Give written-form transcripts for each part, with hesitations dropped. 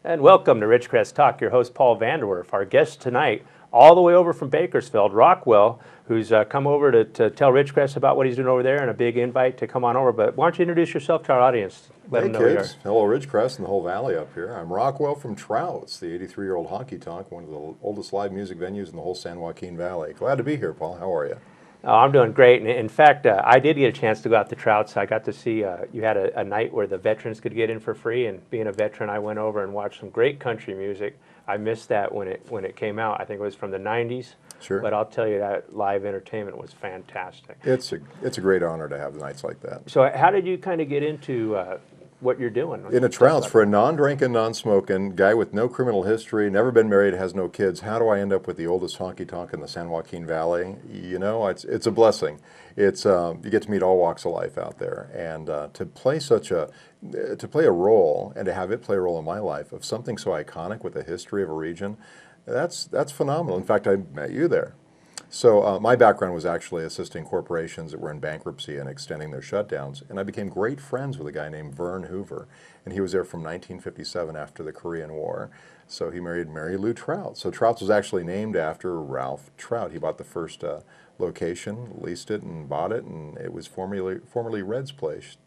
And welcome to Ridgecrest Talk. Your host, Paul Vander. Our guest tonight, all the way over from Bakersfield, Rockwell, who's come over to tell Ridgecrest about what he's doing over there, and a big invite to come on over. But why don't you introduce yourself to our audience? Hey kids, hello Ridgecrest and the whole valley up here. I'm Rockwell from Trouts, the 83-year-old honky tonk, one of the oldest live music venues in the whole San Joaquin Valley. Glad to be here, Paul. How are you? Oh, I'm doing great. And in fact, I did get a chance to go out to Trouts. I got to see you had a night where the veterans could get in for free. And being a veteran, I went over and watched some great country music. I missed that when it came out. I think it was from the 90s. Sure. But I'll tell you, that live entertainment was fantastic. It's a great honor to have nights like that. So how did you kind of get into what you're doing? In a Trouts, for a non-drinking, non-smoking guy with no criminal history, never been married, has no kids, how do I end up with the oldest honky tonk in the San Joaquin Valley? You know, it's a blessing. It's you get to meet all walks of life out there, and to play a role and to have it play a role in my life of something so iconic with the history of a region, that's phenomenal. In fact, I met you there. So my background was actually assisting corporations that were in bankruptcy and extending their shutdowns, and I became great friends with a guy named Vern Hoover, and he was there from 1957 after the Korean War. So he married Mary Lou Trout. So Trouts was actually named after Ralph Trout. He bought the first location, leased it, and bought it, and it was formerly Red's Place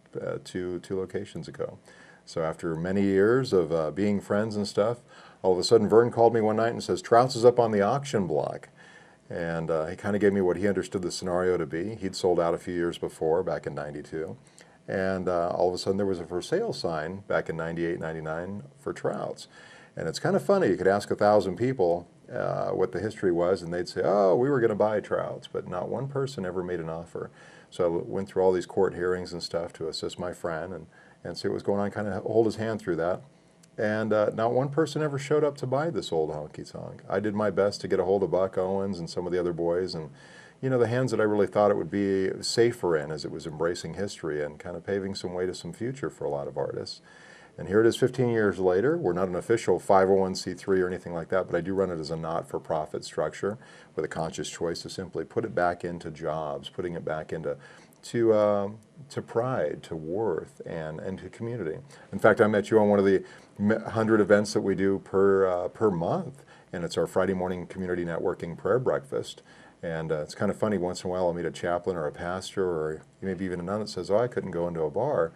two locations ago. So after many years of being friends and stuff, all of a sudden Vern called me one night and says, "Trouts is up on the auction block." And he kind of gave me what he understood the scenario to be. He'd sold out a few years before, back in '92. And all of a sudden there was a for sale sign back in '98, '99 for Trouts. And it's kind of funny. You could ask 1,000 people what the history was, and they'd say, "Oh, we were going to buy Trouts." But not one person ever made an offer. So I went through all these court hearings and stuff to assist my friend and see what was going on, kind of hold his hand through that. And not one person ever showed up to buy this old honky tonk. I did my best to get a hold of Buck Owens and some of the other boys, and you know, the hands that I really thought it would be safer in, as it was embracing history and kind of paving some way to some future for a lot of artists. And here it is 15 years later. We're not an official 501c3 or anything like that, but I do run it as a not-for-profit structure with a conscious choice to simply put it back into jobs, putting it back into to pride, to worth, and to community. In fact, I met you on one of the 100 events that we do per month, and it's our Friday morning community networking prayer breakfast. And it's kind of funny, once in a while I'll meet a chaplain or a pastor or maybe even a nun that says, "Oh, I couldn't go into a bar."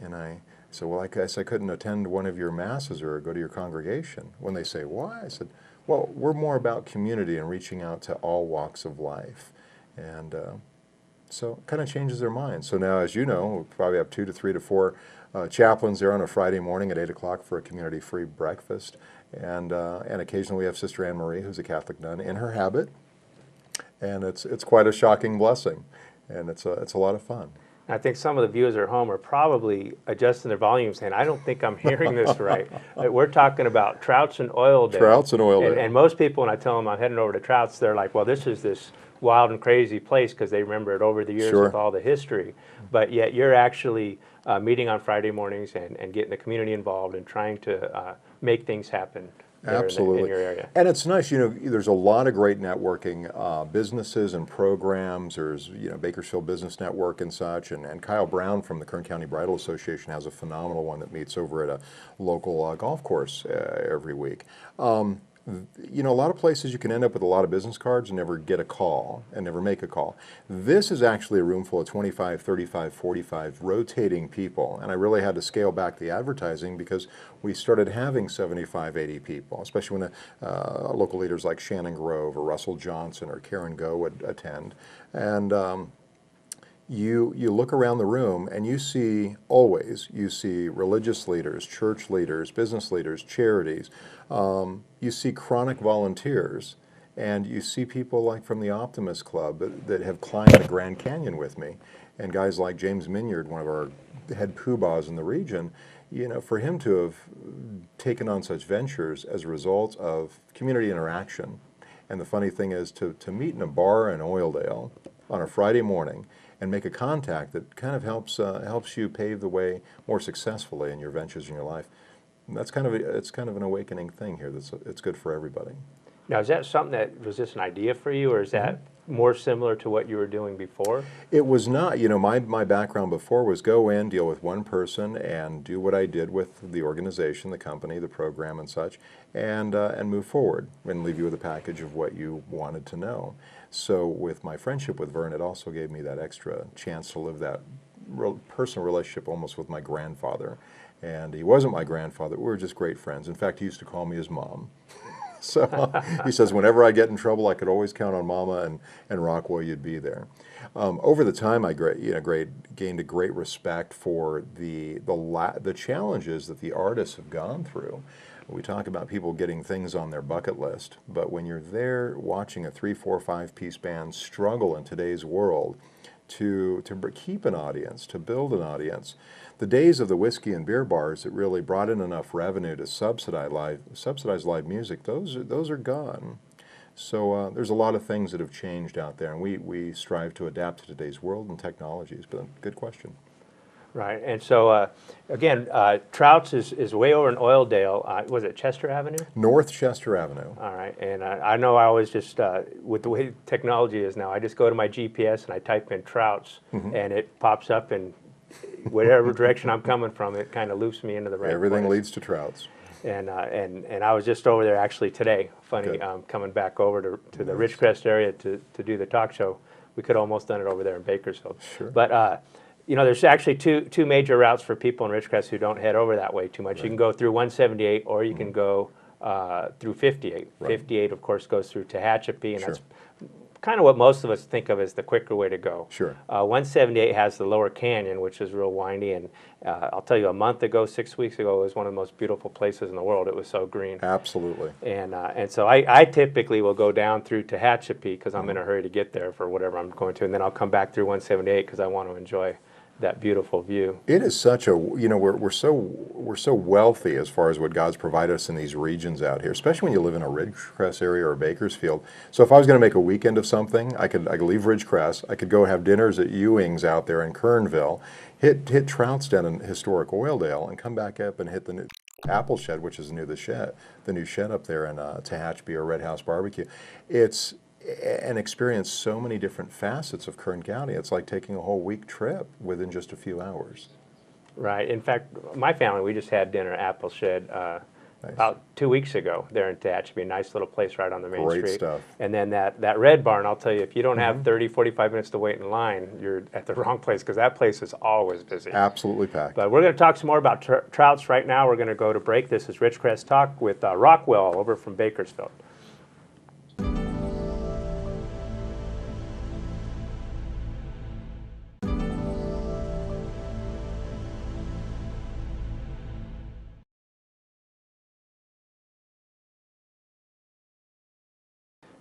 And I said, "Well, I guess I couldn't attend one of your masses or go to your congregation." When they say, "Why?" I said, "Well, we're more about community and reaching out to all walks of life." And so it kind of changes their minds. So now, as you know, we probably have 2 to 3 to 4 chaplains there on a Friday morning at 8 o'clock for a community-free breakfast. And occasionally we have Sister Anne Marie, who's a Catholic nun, in her habit. And it's quite a shocking blessing. And it's a lot of fun. I think some of the viewers at home are probably adjusting their volume saying, "I don't think I'm hearing this right." We're talking about Trouts and Oildale. Trouts and Oildale. And most people, when I tell them I'm heading over to Trouts, they're like, "Well, this is this wild and crazy place," because they remember it over the years Sure. with all the history. But yet you're actually meeting on Friday mornings and getting the community involved and trying to make things happen. Absolutely. In your area. And it's nice, you know, there's a lot of great networking businesses and programs. There's, you know, Bakersfield Business Network and such, and Kyle Brown from the Kern County Bridal Association has a phenomenal one that meets over at a local golf course every week. You know, a lot of places you can end up with a lot of business cards and never get a call and never make a call. This is actually a room full of 25, 35, 45 rotating people, and I really had to scale back the advertising because we started having 75, 80 people, especially when local leaders like Shannon Grove or Russell Johnson or Karen Go would attend. And you look around the room and you see religious leaders, church leaders, business leaders, charities. You see chronic volunteers, and you see people like from the Optimist Club that have climbed the Grand Canyon with me, and guys like James Minyard, one of our head poobahs in the region. You know, for him to have taken on such ventures as a result of community interaction. And the funny thing is to meet in a bar in Oildale on a Friday morning and make a contact that kind of helps you pave the way more successfully in your ventures in your life. That's it's kind of an awakening thing here. It's good for everybody. Now, is that something that was just an idea for you, or is that more similar to what you were doing before? It was not. You know, my background before was go in, deal with one person, and do what I did with the organization, the company, the program, and such, and move forward and leave you with a package of what you wanted to know. So with my friendship with Vern, it also gave me that extra chance to live that personal relationship almost with my grandfather. And he wasn't my grandfather. We were just great friends. In fact, he used to call me his mom. So he says, whenever I get in trouble, I could always count on Mama and Rockwell, you'd be there. Over the time, I gained a great respect for the challenges that the artists have gone through. We talk about people getting things on their bucket list, but when you're there watching a 3, 4, 5-piece band struggle in today's world to keep an audience, to build an audience, the days of the whiskey and beer bars that really brought in enough revenue to subsidize live music, those are gone. So there's a lot of things that have changed out there, and we strive to adapt to today's world and technologies. But good question. Right, and so again, Trout's is way over in Oildale. Was it Chester Avenue? North Chester Avenue. All right, and I know I always just, with the way technology is now, I just go to my GPS and I type in Trout's, and it pops up, and whatever direction I'm coming from, it kind of loops me into the right Everything place. leads to Trout's. And I was just over there actually today. Funny, coming back over to the Ridgecrest area to do the talk show. We could almost done it over there in Bakersfield. Sure. But you know, there's actually two major routes for people in Ridgecrest who don't head over that way too much. Right. You can go through 178, or you can go through 58. Right. 58, of course, goes through Tehachapi, and that's kind of what most of us think of as the quicker way to go. Sure. 178 has the lower canyon, which is real windy, and I'll tell you, a month ago, 6 weeks ago, it was one of the most beautiful places in the world. It was so green. Absolutely. And so I typically will go down through Tehachapi because I'm in a hurry to get there for whatever I'm going to, and then I'll come back through 178 because I want to enjoy that beautiful view. It is such a, you know, we're so wealthy as far as what God's provided us in these regions out here, especially when you live in a Ridgecrest area or a Bakersfield. So if I was going to make a weekend of something, I could leave Ridgecrest, I could go have dinners at Ewing's out there in Kernville, hit Trout's down in historic Oildale, and come back up and hit the new Apple Shed, which is near the new shed up there in Tehachapi or Red House Barbecue. It's and experience so many different facets of Kern County. It's like taking a whole week trip within just a few hours. Right. In fact, my family, we just had dinner at Apple Shed about 2 weeks ago there in Tehachapi, a nice little place right on the main street. Great stuff. And then that Red Barn, I'll tell you, if you don't have 30, 45 minutes to wait in line, you're at the wrong place because that place is always busy. Absolutely packed. But we're going to talk some more about Trout's right now. We're going to go to break. This is Ridgecrest Talk with Rockwell over from Bakersfield.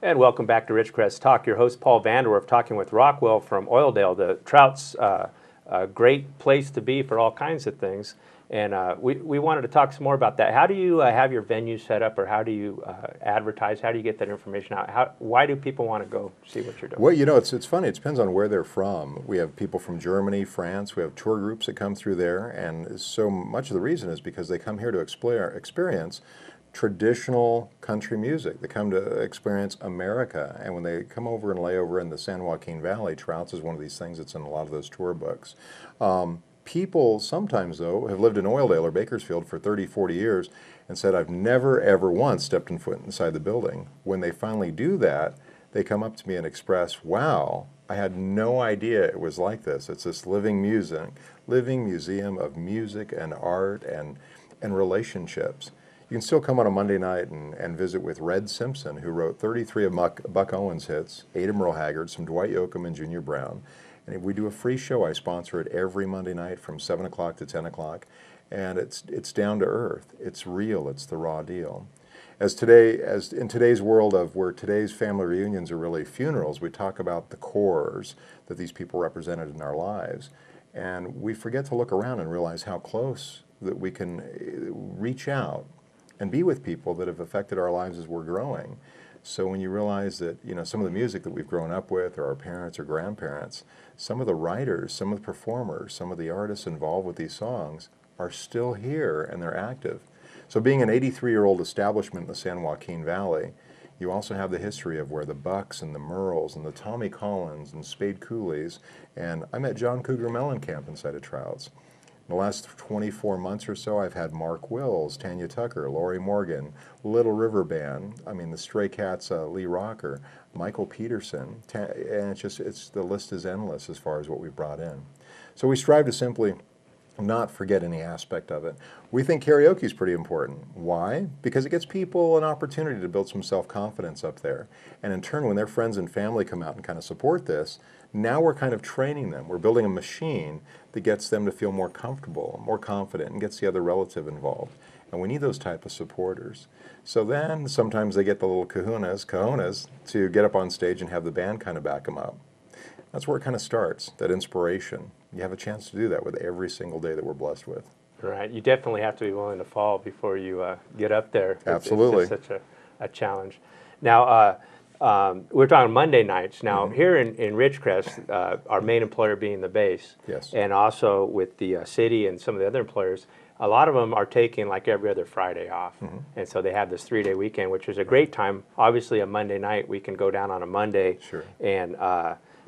And welcome back to Ridgecrest Talk. Your host, Paul Vanderwerf, talking with Rockwell from Oildale. The Trout's a great place to be for all kinds of things. And we wanted to talk some more about that. How do you have your venue set up, or how do you advertise? How do you get that information out? Why do people want to go see what you're doing? Well, you know, it's funny. It depends on where they're from. We have people from Germany, France. We have tour groups that come through there. And so much of the reason is because they come here to experience traditional country music. They come to experience America, and when they come over and lay over in the San Joaquin Valley, Trout's is one of these things that's in a lot of those tour books. People sometimes, though, have lived in Oildale or Bakersfield for 30, 40 years and said, I've never, ever once stepped in foot inside the building. When they finally do that, they come up to me and express, wow, I had no idea it was like this. It's this living museum of music and art and relationships. You can still come on a Monday night and visit with Red Simpson, who wrote 33 of Buck Owens' hits, 8 of Merle Haggard, some Dwight Yoakam and Junior Brown. And we do a free show. I sponsor it every Monday night from 7 o'clock to 10 o'clock. And it's down to earth. It's real. It's the raw deal. As in today's world of where today's family reunions are really funerals, we talk about the cores that these people represented in our lives. And we forget to look around and realize how close that we can reach out and be with people that have affected our lives as we're growing. So when you realize that, you know, some of the music that we've grown up with, or our parents or grandparents, some of the writers, some of the performers, some of the artists involved with these songs are still here and they're active. So being an 83-year-old establishment in the San Joaquin Valley, you also have the history of where the Bucks and the Merles and the Tommy Collins and Spade Coolies, and I met John Cougar Mellencamp inside of Trouts. In the last 24 months or so, I've had Mark Wills, Tanya Tucker, Lori Morgan, Little River Band, I mean the Stray Cats, Lee Rocker, Michael Peterson, and the list is endless as far as what we've brought in. So we strive to simply not forget any aspect of it. We think karaoke is pretty important. Why? Because it gives people an opportunity to build some self-confidence up there. And in turn, when their friends and family come out and kind of support this, now we're kind of training them. We're building a machine that gets them to feel more comfortable, more confident, and gets the other relative involved. And we need those type of supporters. So then sometimes they get the little cojones to get up on stage and have the band kind of back them up. That's where it kind of starts, that inspiration. You have a chance to do that with every single day that we're blessed with. Right. You definitely have to be willing to fall before you get up there. Absolutely. It's just such a challenge. Now, we're talking Monday nights. Now, here in Ridgecrest, our main employer being the base, Yes. and also with the city and some of the other employers, a lot of them are taking like every other Friday off. And so they have this 3-day weekend, which is a great time. Obviously, a Monday night, we can go down on a Monday. Sure. And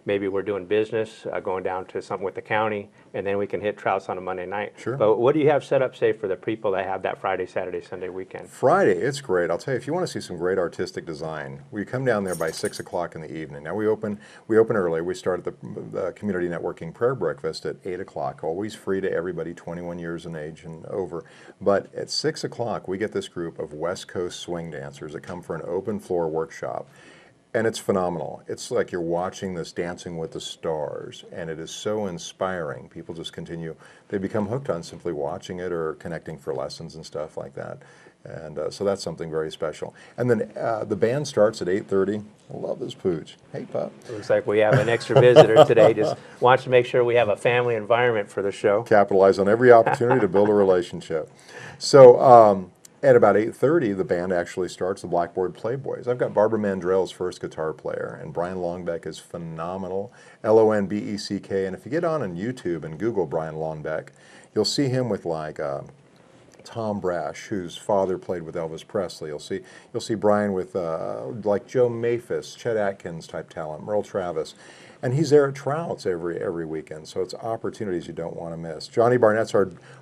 maybe we're doing business, going down to something with the county, and then we can hit Trouts on a Monday night. Sure. But what do you have set up, say, for the people that have that Friday, Saturday, Sunday weekend? Friday, it's great. I'll tell you, if you want to see some great artistic design, we come down there by 6 o'clock in the evening. Now we open early. We start at the Community Networking Prayer Breakfast at 8 o'clock, always free to everybody 21 years in age and over. But at 6 o'clock, we get this group of West Coast swing dancers that come for an open floor workshop. And it's phenomenal. It's like you're watching this Dancing with the Stars, and it is so inspiring. People just continue, they become hooked on simply watching it or connecting for lessons and stuff like that. And so that's something very special. And then the band starts at 8:30. I love this pooch. Hey, pup. Looks like we have an extra visitor today. Just wants to make sure we have a family environment for the show. Capitalize on every opportunity to build a relationship. So, at about 8:30, the band actually starts the Blackboard Playboys. I've got Barbara Mandrell's first guitar player, and Brian Longbeck is phenomenal, Lonbeck. And if you get on YouTube and Google Brian Longbeck, you'll see him with like Tom Brash, whose father played with Elvis Presley. You'll see Brian with like Joe Maphis, Chet Atkins type talent, Merle Travis. And he's there at Trouts every weekend, so it's opportunities you don't want to miss. Johnny Barnett's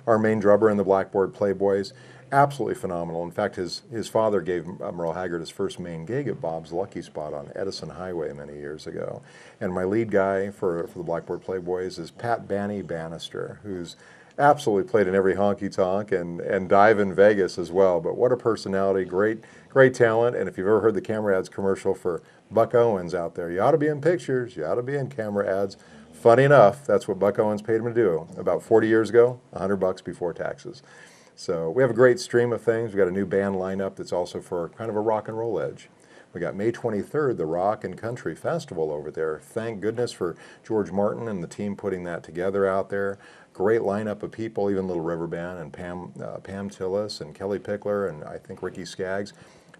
our main drummer in the Blackboard Playboys. Absolutely phenomenal. In fact, his father gave Merle Haggard his first main gig at Bob's Lucky Spot on Edison Highway many years ago. And my lead guy for the Blackboard Playboys is Pat Bannister, who's absolutely played in every honky-tonk and dive in Vegas as well. But what a personality, great talent. And if you've ever heard the camera ads commercial for Buck Owens out there, you ought to be in pictures, you ought to be in camera ads. Funny enough, that's what Buck Owens paid him to do about 40 years ago, $100 before taxes. So we have a great stream of things. We've got a new band lineup that's also for kind of a rock and roll edge. We got May 23rd, the Rock and Country Festival over there. Thank goodness for George Martin and the team putting that together out there. Great lineup of people, even Little River Band and Pam Tillis and Kelly Pickler and I think Ricky Skaggs.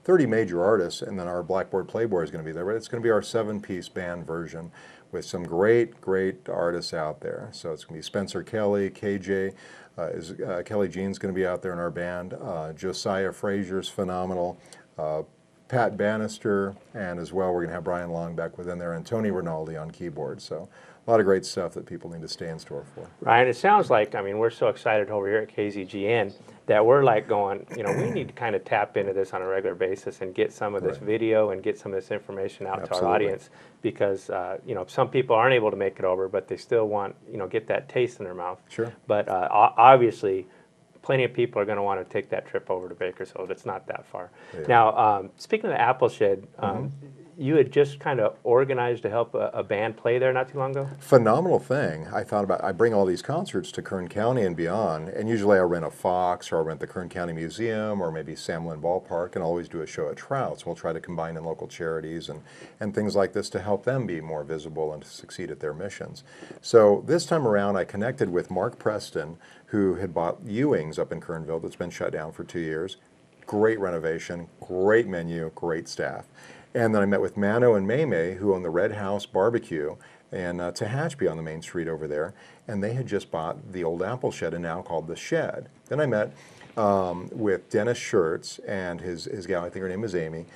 30 major artists, and then our Blackboard Playboy is going to be there. But it's going to be our 7-piece band version with some great artists out there. So it's going to be Spencer Kelly, KJ, Kelly Jean's going to be out there in our band. Josiah Frazier's phenomenal. Pat Bannister, and as well we're going to have Brian Longbeck within there, and Tony Rinaldi on keyboard. So a lot of great stuff that people need to stay in store for. Ryan, it sounds like, I mean, we're so excited over here at KZGN that we're like going, you know, we need to kind of tap into this on a regular basis and get some of this video and get some of this information out to our audience, because, you know, some people aren't able to make it over, but they still want, you know, get that taste in their mouth. Sure. But obviously, plenty of people are going to want to take that trip over to Bakersfield. It's not that far. Yeah. Now, speaking of the Apple Shed, you had just kind of organized to help a band play there not too long ago? Phenomenal thing. I thought about, I bring all these concerts to Kern County and beyond, and usually I rent a Fox or I rent the Kern County Museum or maybe Samlin Ballpark, and always do a show at Trouts. We'll try to combine in local charities and things like this to help them be more visible and to succeed at their missions. So this time around I connected with Mark Preston, who had bought Ewing's up in Kernville that's been shut down for 2 years. Great renovation, great menu, great staff. And then I met with Mano and Maymay, who own the Red House Barbecue and Tehachapi on the main street over there, and they had just bought the old Apple Shed and now called The Shed. Then I met with Dennis Schertz and his gal, I think her name is Amy.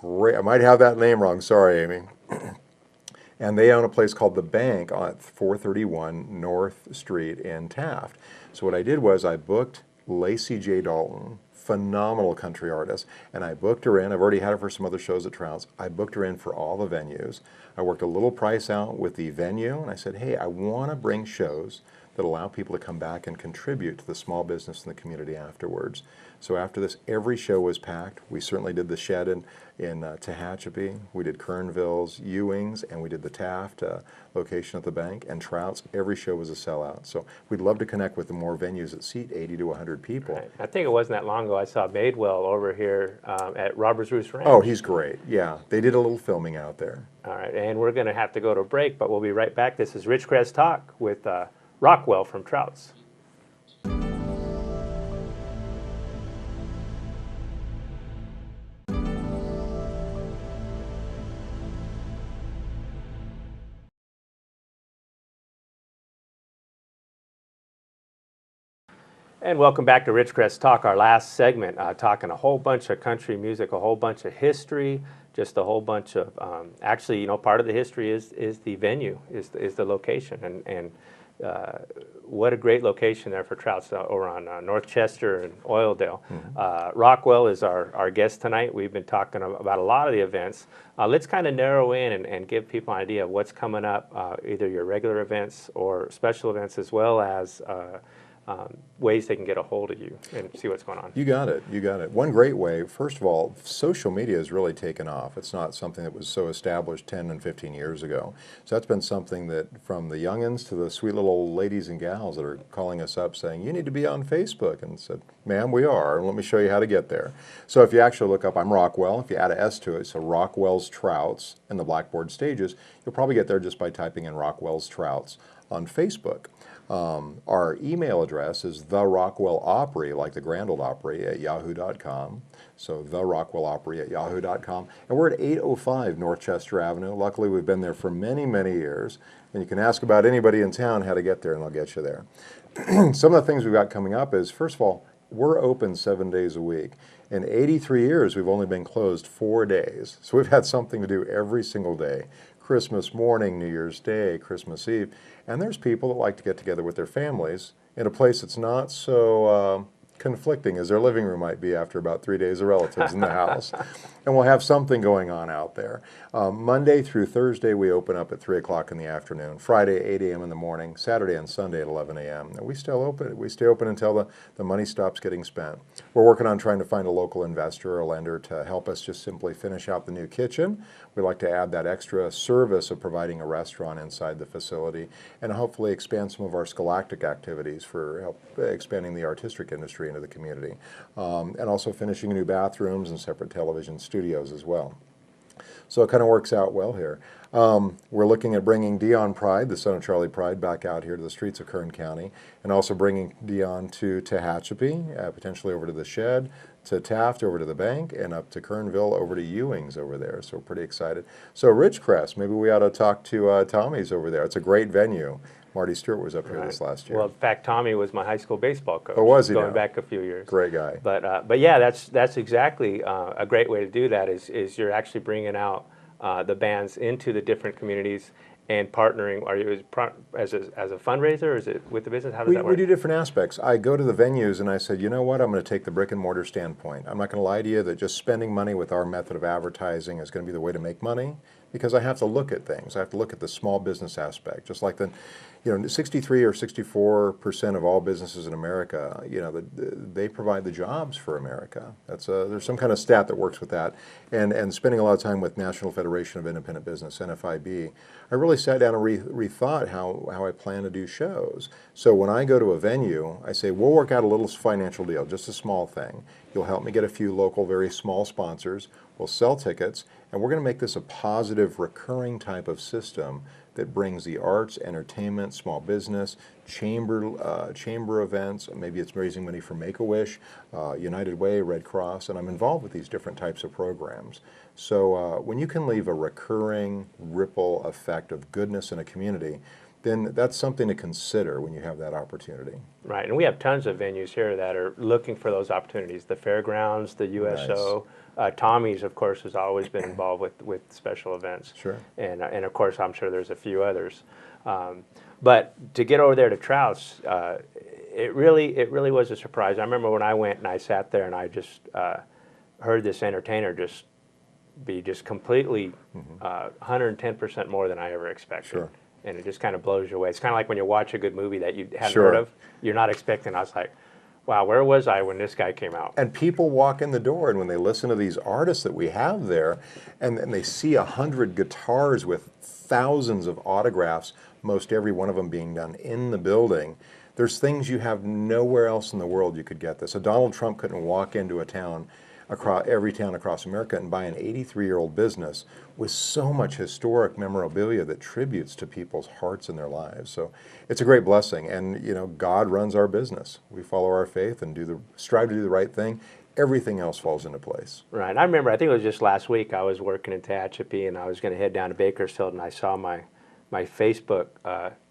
great. I might have that name wrong. Sorry, Amy. And they own a place called The Bank on 431 North Street in Taft. So what I did was I booked Lacey J. Dalton, phenomenal country artist, and I booked her in. I've already had her for some other shows at Trouts. I booked her in for all the venues. I worked a little price out with the venue, and I said, hey, I want to bring shows that allow people to come back and contribute to the small business and the community afterwards. So after this, every show was packed. We certainly did the Shed in Tehachapi. We did Kernville's, Ewing's, and we did the Taft location at the Bank, and Trouts. Every show was a sellout. So we'd love to connect with the more venues that seat 80 to 100 people. Right. I think it wasn't that long ago I saw Madewell over here at Robert's Roost Ranch. Oh, he's great. Yeah, they did a little filming out there. All right, and we're going to have to go to a break, but we'll be right back. This is Ridgecrest Talk with Rockwell from Trouts. And welcome back to Ridgecrest Talk, our last segment, talking a whole bunch of country music, a whole bunch of history, just a whole bunch of, actually, you know, part of the history is the venue, is the location, and what a great location there for Trouts over on North Chester and Oildale. Mm-hmm. Rockwell is our guest tonight. We've been talking about a lot of the events. Let's kind of narrow in and give people an idea of what's coming up, either your regular events or special events, as well as ways they can get a hold of you and see what's going on. You got it. You got it. One great way, first of all, social media has really taken off. It's not something that was so established 10 and 15 years ago. So that's been something that, from the youngins to the sweet little old ladies and gals that are calling us up saying, you need to be on Facebook. And said, ma'am, we are. Let me show you how to get there. So if you actually look up, I'm Rockwell. If you add an S to it, so Rockwell's Trouts and the Blackboard Stages, you'll probably get there just by typing in Rockwell's Trouts on Facebook. Our email address is therockwellopry, like the Grand Ole Opry, at yahoo.com. So therockwellopry at yahoo.com. And we're at 805 North Chester Avenue. Luckily, we've been there for many, many years. And you can ask about anybody in town how to get there, and they'll get you there. Some of the things we've got coming up is, first of all, we're open 7 days a week. In 83 years, we've only been closed 4 days. So we've had something to do every single day. Christmas morning, New Year's Day, Christmas Eve. And there's people that like to get together with their families in a place that's not so conflicting as their living room might be after about 3 days of relatives in the house. And we'll have something going on out there. Monday through Thursday, we open up at 3 o'clock in the afternoon. Friday, 8 a.m. in the morning. Saturday and Sunday at 11 a.m. And we still open. We stay open until the money stops getting spent. We're working on trying to find a local investor or a lender to help us just simply finish out the new kitchen. We like to add that extra service of providing a restaurant inside the facility, and hopefully expand some of our scholastic activities for help expanding the artistic industry into the community, and also finishing new bathrooms and separate television studios as well. So it kind of works out well here. We're looking at bringing Dion Pride, the son of Charlie Pride, back out here to the streets of Kern County, and also bringing Dion to Tehachapi, potentially over to the Shed, to Taft, over to the Bank, and up to Kernville, over to Ewing's over there. So pretty excited. So Ridgecrest, maybe we ought to talk to Tommy's over there. It's a great venue. Marty Stewart was up here this last year. Well, in fact, Tommy was my high school baseball coach. Oh, was he? Going back a few years. Great guy. But yeah, that's exactly a great way to do that. Is you're actually bringing out the bands into the different communities and partnering. Are you as a fundraiser, or is it with the business? How does that work? We do different aspects. I go to the venues and I said, you know what, I'm going to take the brick and mortar standpoint. I'm not going to lie to you that just spending money with our method of advertising is going to be the way to make money, because I have to look at things. I have to look at the small business aspect. Just like 63 or 64% of all businesses in America, they provide the jobs for America. There's some kind of stat that works with that. And spending a lot of time with National Federation of Independent Business, NFIB, I really sat down and rethought how I plan to do shows. So when I go to a venue, I say, we'll work out a little financial deal, just a small thing. You'll help me get a few local, very small sponsors. We'll sell tickets, and we're going to make this a positive, recurring type of system that brings the arts, entertainment, small business, chamber events. Maybe it's raising money for Make-A-Wish, United Way, Red Cross, and I'm involved with these different types of programs. So when you can leave a recurring ripple effect of goodness in a community, then that's something to consider when you have that opportunity. Right, and we have tons of venues here that are looking for those opportunities. The fairgrounds, the USO, Tommy's, of course, has always been involved with special events. Sure. And of course, I'm sure there's a few others. But to get over there to Trout's, it really was a surprise. I remember when I went and I sat there and I just heard this entertainer just be just completely 110% more than I ever expected. Sure. And it just kind of blows you away. It's kind of like when you watch a good movie that you hadn't Sure. heard of. You're not expecting. I was like, wow, where was I when this guy came out? And people walk in the door, and when they listen to these artists that we have there, and they see 100 guitars with thousands of autographs, most every one of them being done in the building, there's things you have nowhere else in the world you could get this. So Donald Trump couldn't walk into a town, every town across America, and buy an 83-year-old business with so much historic memorabilia that tributes to people's hearts and their lives. So it's a great blessing, and God runs our business. We follow our faith and strive to do the right thing. Everything else falls into place. Right. And I remember, I think it was just last week, I was working in Tehachapi, and I was going to head down to Bakersfield, and I saw my Facebook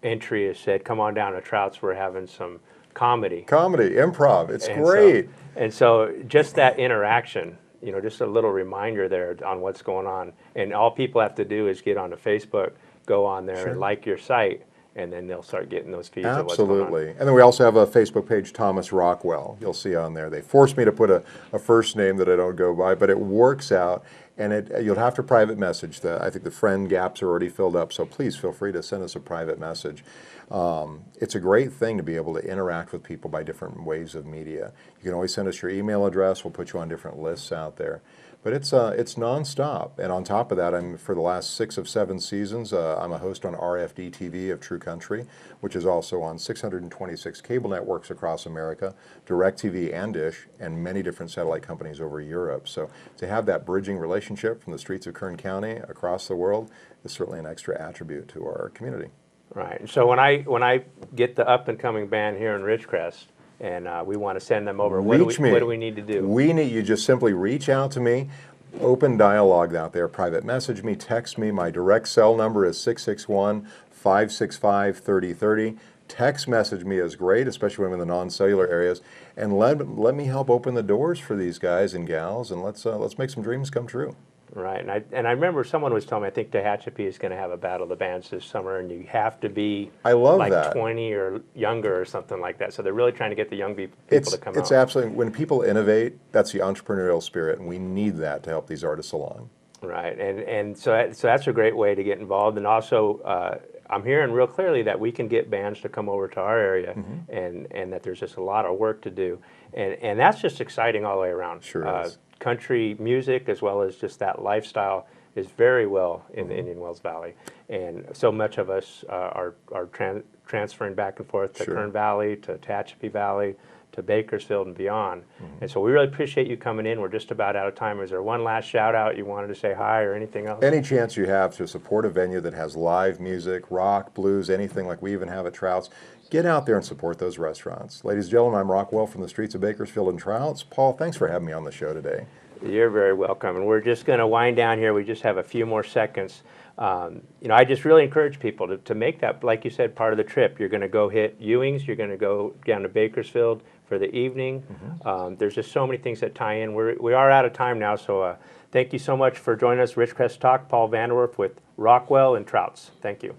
entry. It said, "Come on down to Trout's. We're having some comedy, Improv. It's great. And so just that interaction, just a little reminder there on what's going on. And all people have to do is get onto Facebook, go on there and like your site, and then they'll start getting those feeds of what's going on. Absolutely. And then we also have a Facebook page, Thomas Rockwell. You'll see on there. They forced me to put a first name that I don't go by, but it works out. And you'll have to private message. I think the friend gaps are already filled up, so please feel free to send us a private message. It's a great thing to be able to interact with people by different ways of media. You can always send us your email address. We'll put you on different lists out there. But it's nonstop. And on top of that, for the last 6 of 7 seasons, I'm a host on RFD-TV of True Country, which is also on 626 cable networks across America, DirecTV and Dish, and many different satellite companies over Europe. So to have that bridging relationship from the streets of Kern County across the world is certainly an extra attribute to our community. Right. And so when I get the up and coming band here in Ridgecrest, and we want to send them over, what do we need to do? You just simply reach out to me, open dialogue out there, private message me, text me. My direct cell number is 661-565-3030. Text message me is great, especially when I'm in the non-cellular areas, and let me help open the doors for these guys and gals, and let's make some dreams come true. Right, and I remember someone was telling me, I think Tehachapi is going to have a Battle of the Bands this summer, and you have to be like 20 or younger or something like that. So they're really trying to get the young people to come out. It's absolutely, when people innovate, that's the entrepreneurial spirit, and we need that to help these artists along. Right, and so that's a great way to get involved, and also I'm hearing real clearly that we can get bands to come over to our area, and that there's just a lot of work to do, and that's just exciting all the way around. Sure is. Country music, as well as just that lifestyle, is very well in the Indian Wells Valley, and so much of us are transferring back and forth to Kern Valley, to Tehachapi Valley, to Bakersfield and beyond. And so we really appreciate you coming in. We're just about out of time. Is there one last shout out you wanted to say hi or anything else? Any chance you have to support a venue that has live music, rock, blues, anything like we even have at Trout's, get out there and support those restaurants. Ladies and gentlemen, I'm Rockwell from the streets of Bakersfield and Trout's. Paul, thanks for having me on the show today. You're very welcome. And we're just going to wind down here. We just have a few more seconds. I just really encourage people to make that, like you said, part of the trip. You're going to go hit Ewing's. You're going to go down to Bakersfield for the evening. There's just so many things that tie in. We are out of time now, so thank you so much for joining us. Ridgecrest Talk, Paul Vanderwerf with Rockwell and Trout's. Thank you.